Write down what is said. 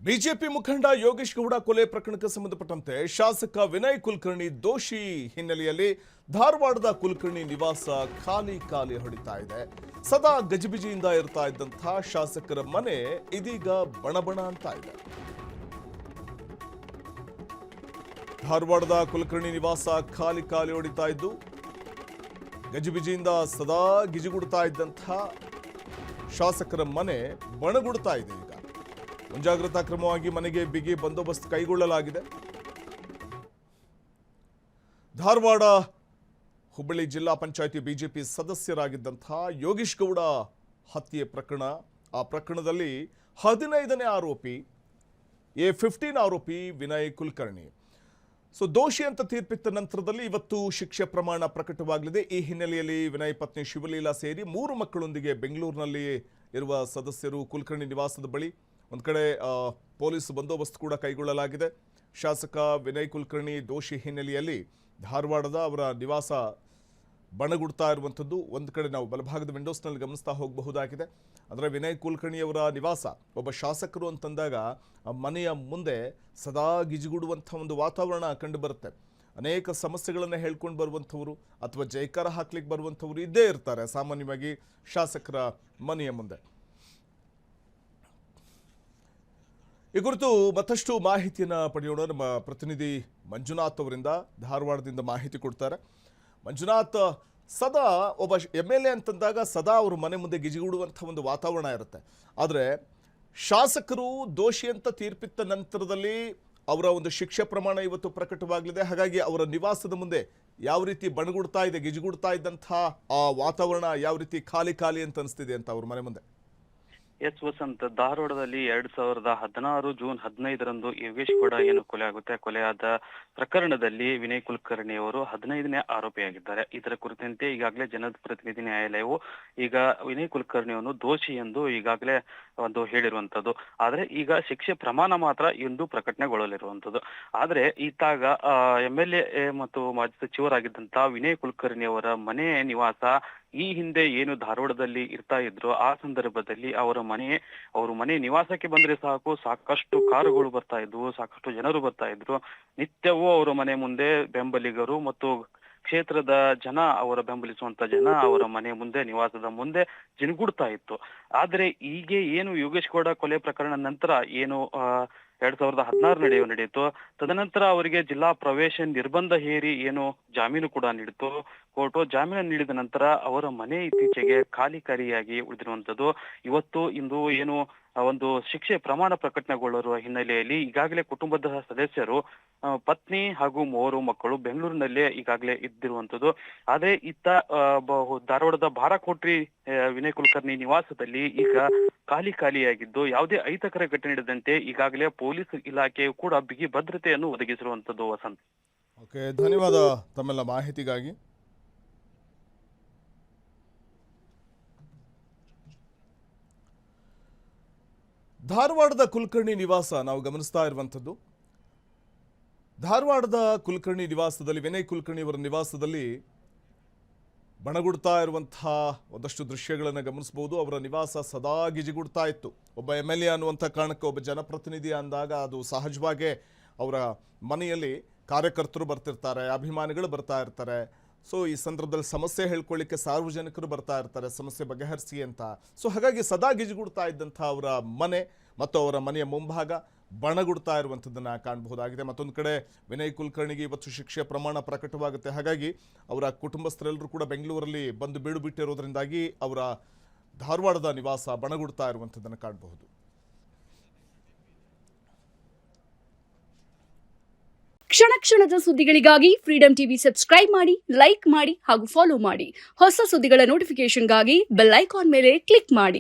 BJP ಮುಖಂಡ ಯೋಗೇಶ್ ಗೌಡ ಕೊಲೆ ಪ್ರಕರಣಕ್ಕೆ ಸಂಬಂಧಪಟ್ಟಂತೆ ಶಾಸಕ ವಿನಯ್ ಕುಲಕರ್ಣಿ ದೋಷಿ ಹಿನ್ನೆಲೆಯಲ್ಲಿ ಧಾರವಾಡದ ಕುಲಕರ್ಣಿ ನಿವಾಸ ಖಾಲಿ ಹೊಡಿತಾ ಇದೆ. ಸದಾ ಗಜಿಬಿಜಿಯಿಂದ ಇರ್ತಾ ಇದ್ದಂತಹ ಶಾಸಕರ ಮನೆ ಇದೀಗ ಬಣಬಣ ಅಂತ ಇದೆ. ಧಾರವಾಡದ ಕುಲಕರ್ಣಿ ನಿವಾಸ ಖಾಲಿ ಹೊಡಿತಾ ಇದ್ದು ಗಜಿಬಿಜಿಯಿಂದ ಸದಾ ಗಿಜಿಗುಡ್ತಾ ಇದ್ದಂತಹ ಶಾಸಕರ ಮನೆ ಬಣಗುಡ್ತಾ ಇದೆ. ಈಗ ಮುಂಜಾಗ್ರತಾ ಕ್ರಮವಾಗಿ ಮನೆಗೆ ಬಿಗಿ ಬಂದೋಬಸ್ತ್ ಕೈಗೊಳ್ಳಲಾಗಿದೆ. ಧಾರವಾಡ ಹುಬ್ಬಳ್ಳಿ ಜಿಲ್ಲಾ ಪಂಚಾಯಿತಿ ಬಿಜೆಪಿ ಸದಸ್ಯರಾಗಿದ್ದಂತಹ ಯೋಗೇಶ್ ಗೌಡ ಹತ್ಯೆ ಪ್ರಕರಣ, ಆ ಪ್ರಕರಣದಲ್ಲಿ 15ನೇ ಆರೋಪಿ A15 ಆರೋಪಿ ವಿನಯ್ ಕುಲಕರ್ಣಿ ದೋಷಿ ಅಂತ ತೀರ್ಪಿತ್ತ ನಂತರದಲ್ಲಿ ಇವತ್ತು ಶಿಕ್ಷೆ ಪ್ರಮಾಣ ಪ್ರಕಟವಾಗಲಿದೆ. ಈ ಹಿನ್ನೆಲೆಯಲ್ಲಿ ವಿನಯ್ ಪತ್ನಿ ಶಿವಲೀಲಾ ಸೇರಿ 3 ಮಕ್ಕಳೊಂದಿಗೆ ಬೆಂಗಳೂರಿನಲ್ಲಿ ಇರುವ ಸದಸ್ಯರು ಕುಲಕರ್ಣಿ ನಿವಾಸದ ಬಳಿ ಒಂದು ಕಡೆ ಪೊಲೀಸ್ ಬಂದೋಬಸ್ತ್ ಕೂಡ ಕೈಗೊಳ್ಳಲಾಗಿದೆ. ಶಾಸಕ ವಿನಯ್ ಕುಲಕರ್ಣಿ ದೋಷಿ ಹಿನ್ನೆಲೆಯಲ್ಲಿ ಧಾರವಾಡದ ಅವರ ನಿವಾಸ ಬಣಗುಡ್ತಾ ಇರುವಂಥದ್ದು ಒಂದು ಕಡೆ ನಾವು ಬಲಭಾಗದ ವಿಂಡೋಸ್ನಲ್ಲಿ ಗಮನಿಸ್ತಾ ಹೋಗಬಹುದಾಗಿದೆ. ಅಂದರೆ ವಿನಯ್ ಕುಲಕರ್ಣಿಯವರ ನಿವಾಸ ಒಬ್ಬ ಶಾಸಕರು ಅಂತಂದಾಗ ಮನೆಯ ಮುಂದೆ ಸದಾ ಗಿಜಿಗುಡುವಂಥ ಒಂದು ವಾತಾವರಣ ಕಂಡುಬರುತ್ತೆ. ಅನೇಕ ಸಮಸ್ಯೆಗಳನ್ನು ಹೇಳ್ಕೊಂಡು ಬರುವಂಥವರು ಅಥವಾ ಜೈಕಾರ ಹಾಕ್ಲಿಕ್ಕೆ ಬರುವಂಥವ್ರು ಇದ್ದೇ ಇರ್ತಾರೆ ಸಾಮಾನ್ಯವಾಗಿ ಶಾಸಕರ ಮನೆಯ ಮುಂದೆ. ಈ ಕುರಿತು ಮತ್ತಷ್ಟು ಮಾಹಿತಿಯನ್ನು ಪಡೆಯೋಣ. ನಮ್ಮ ಪ್ರತಿನಿಧಿ ಮಂಜುನಾಥ್ ಅವರಿಂದ ಧಾರವಾಡದಿಂದ ಮಾಹಿತಿ ಕೊಡ್ತಾರೆ. ಮಂಜುನಾಥ್, ಸದಾ ಒಬ್ಬ MLA ಅಂತಂದಾಗ ಸದಾ ಅವ್ರ ಮನೆ ಮುಂದೆ ಗಿಜಿಗುಡುವಂಥ ಒಂದು ವಾತಾವರಣ ಇರುತ್ತೆ. ಆದರೆ ಶಾಸಕರು ದೋಷಿ ಅಂತ ತೀರ್ಪಿತ್ತ ನಂತರದಲ್ಲಿ ಅವರ ಒಂದು ಶಿಕ್ಷೆ ಪ್ರಮಾಣ ಇವತ್ತು ಪ್ರಕಟವಾಗಲಿದೆ. ಹಾಗಾಗಿ ಅವರ ನಿವಾಸದ ಮುಂದೆ ಯಾವ ರೀತಿ ಬಣಗುಡ್ತಾ ಇದೆ, ಗಿಜಿಗುಡ್ತಾ ಇದ್ದಂಥ ಆ ವಾತಾವರಣ ಯಾವ ರೀತಿ ಖಾಲಿ ಅಂತ ಅನಿಸ್ತಿದೆ ಅಂತ ಅವ್ರ ಮನೆ ಮುಂದೆ? ಎಸ್ ವಸಂತ್, ಧಾರವಾಡದಲ್ಲಿ 2016 ಜೂನ್ 15ರಂದು ಯೋಗೇಶ್ ಗೌಡ ಏನು ಕೊಲೆ ಆಗುತ್ತೆ, ಕೊಲೆಯಾದ ಪ್ರಕರಣದಲ್ಲಿ ವಿನಯ್ ಕುಲಕರ್ಣಿ ಅವರು 15ನೇ ಆರೋಪಿಯಾಗಿದ್ದಾರೆ. ಇದರ ಕುರಿತಂತೆ ಈಗಾಗಲೇ ಜನಪ್ರತಿನಿಧಿ ನ್ಯಾಯಾಲಯವು ಈಗ ವಿನಯ್ ಕುಲಕರ್ಣಿಯನ್ನು ದೋಷಿ ಎಂದು ಈಗಾಗಲೇ ಒಂದು ಹೇಳಿರುವಂತದ್ದು. ಆದ್ರೆ ಈಗ ಶಿಕ್ಷೆ ಪ್ರಮಾಣ ಮಾತ್ರ ಇಂದು ಪ್ರಕಟಣೆಗೊಳ್ಳಲಿರುವಂತದ್ದು. ಆದ್ರೆ ಈತಾಗ MLA ಮತ್ತು ಮಾಜಿ ಸಚಿವರಾಗಿದ್ದಂತಹ ವಿನಯ್ ಕುಲಕರ್ಣಿ ಅವರ ಮನೆ ನಿವಾಸ ಈ ಹಿಂದೆ ಏನು ಧಾರವಾಡದಲ್ಲಿ ಇರ್ತಾ ಇದ್ರು, ಆ ಸಂದರ್ಭದಲ್ಲಿ ಅವರು ಮನೆ ನಿವಾಸಕ್ಕೆ ಬಂದ್ರೆ ಸಾಕಷ್ಟು ಕಾರುಗಳು ಬರ್ತಾ ಇದ್ವು, ಸಾಕಷ್ಟು ಜನರು ಬರ್ತಾ ಇದ್ರು. ನಿತ್ಯವೂ ಅವರ ಮನೆ ಮುಂದೆ ಬೆಂಬಲಿಗರು ಮತ್ತು ಕ್ಷೇತ್ರದ ಜನ, ಅವರ ಬೆಂಬಲಿಸುವಂತ ಜನ ಅವರ ಮನೆ ಮುಂದೆ, ನಿವಾಸದ ಮುಂದೆ ಜಿನುಗುಡ್ತಾ ಇತ್ತು. ಆದ್ರೆ ಈಗ ಏನು ಯೋಗೇಶ್ ಗೌಡ ಕೊಲೆ ಪ್ರಕರಣ ನಂತರ ಏನು 2016 ನಡೆಯಿತು, ತದನಂತರ ಅವರಿಗೆ ಜಿಲ್ಲಾ ಪ್ರವೇಶ ನಿರ್ಬಂಧ ಹೇರಿ ಏನು ಜಾಮೀನು ಕೂಡ ನೀಡಿತು ಕೋರ್ಟು. ಜಾಮೀನು ನೀಡಿದ ನಂತರ ಅವರ ಮನೆ ಇತ್ತೀಚೆಗೆ ಖಾಲಿಯಾಗಿ ಉಳಿದಿರುವಂತದ್ದು. ಇಂದು ಏನು ಒಂದು ಶಿಕ್ಷೆ ಪ್ರಮಾಣ ಪ್ರಕಟಣೆಗೊಳ್ಳಿರುವ ಹಿನ್ನೆಲೆಯಲ್ಲಿ ಈಗಾಗಲೇ ಕುಟುಂಬದ ಸದಸ್ಯರು, ಪತ್ನಿ ಹಾಗೂ 3 ಮಕ್ಕಳು ಬೆಂಗಳೂರಿನಲ್ಲೇ ಈಗಾಗಲೇ ಇದ್ದಿರುವಂತದ್ದು. ಆದ್ರೆ ಇತ್ತ ಧಾರವಾಡದ ಬಾರಾಕೋಟ್ರಿ ವಿನಯ್ ಕುಲಕರ್ಣಿ ನಿವಾಸದಲ್ಲಿ ಈಗ ಖಾಲಿಯಾಗಿದ್ದು ಯಾವುದೇ ಅಹಿತಕರ ಘಟನೆ ನಡೆದಂತೆ ಈಗಾಗಲೇ ಪೊಲೀಸ್ ಇಲಾಖೆಯು ಕೂಡ ಬಿಗಿ ಭದ್ರತೆಯನ್ನು ಒದಗಿಸಿರುವಂತದ್ದು. ವಸಂತ್, ಓಕೆ, ಧನ್ಯವಾದ ತಮ್ಮೆಲ್ಲ ಮಾಹಿತಿಗಾಗಿ. ಧಾರವಾಡದ ಕುಲಕರ್ಣಿ ನಿವಾಸ ನಾವು ಗಮನಿಸ್ತಾ ಇರುವಂಥದ್ದು. ಧಾರವಾಡದ ಕುಲಕರ್ಣಿ ನಿವಾಸದಲ್ಲಿ, ವಿನಯ್ ಕುಲಕರ್ಣಿ ಅವರ ನಿವಾಸದಲ್ಲಿ ಬಣಗುಡ್ತಾ ಇರುವಂತಹ ಒಂದಷ್ಟು ದೃಶ್ಯಗಳನ್ನು ಗಮನಿಸಬಹುದು. ಅವರ ನಿವಾಸ ಸದಾ ಗಿಜಿಗುಡ್ತಾ ಇತ್ತು. ಒಬ್ಬ MLA ಅನ್ನುವಂಥ ಕಾರಣಕ್ಕೆ, ಒಬ್ಬ ಜನಪ್ರತಿನಿಧಿ ಅಂದಾಗ ಅದು ಸಹಜವಾಗೇ ಅವರ ಮನೆಯಲ್ಲಿ ಕಾರ್ಯಕರ್ತರು ಬರ್ತಿರ್ತಾರೆ, ಅಭಿಮಾನಿಗಳು ಬರ್ತಾ ಇರ್ತಾರೆ. ಈ ಸಂದರ್ಭದಲ್ಲಿ ಸಮಸ್ಯೆ ಹೇಳ್ಕೊಳ್ಳಿಕ್ಕೆ ಸಾರ್ವಜನಿಕರು ಬರ್ತಾ ಇರ್ತಾರೆ, ಸಮಸ್ಯೆ ಬಗೆಹರಿಸಿ ಅಂತ. ಹಾಗಾಗಿ ಸದಾ ಗಿಜಿಗುಡ್ತಾ ಇದ್ದಂಥ ಅವರ ಮನೆ ಮತ್ತು ಅವರ ಮನೆಯ ಮುಂಭಾಗ ಬಣಗುಡ್ತಾ ಇರುವಂಥದ್ದನ್ನು ಕಾಣಬಹುದಾಗಿದೆ. ಮತ್ತೊಂದು ಕಡೆ ವಿನಯ್ ಕುಲಕರ್ಣಿಗೆ ಇವತ್ತು ಶಿಕ್ಷೆ ಪ್ರಮಾಣ ಪ್ರಕಟವಾಗುತ್ತೆ. ಹಾಗಾಗಿ ಅವರ ಕುಟುಂಬಸ್ಥರೆಲ್ಲರೂ ಕೂಡ ಬೆಂಗಳೂರಲ್ಲಿ ಬಂದು ಬೀಡು ಬಿಟ್ಟಿರೋದ್ರಿಂದಾಗಿ ಅವರ ಧಾರವಾಡದ ನಿವಾಸ ಬಣಗುಡ್ತಾ ಇರುವಂಥದ್ದನ್ನು ಕಾಣಬಹುದು. ಕ್ಷಣದ ಸುದ್ದಿಗಳಿಗಾಗಿ ಫ್ರೀಡಂ ಟಿವಿ ಸಬ್ಸ್ಕ್ರೈಬ್ ಮಾಡಿ, ಲೈಕ್ ಮಾಡಿ ಹಾಗೂ ಫಾಲೋ ಮಾಡಿ. ಹೊಸ ಸುದ್ದಿಗಳ ನೋಟಿಫಿಕೇಶನ್ಗಾಗಿ ಬೆಲ್ ಐಕಾನ್ ಮೇಲೆ ಕ್ಲಿಕ್ ಮಾಡಿ.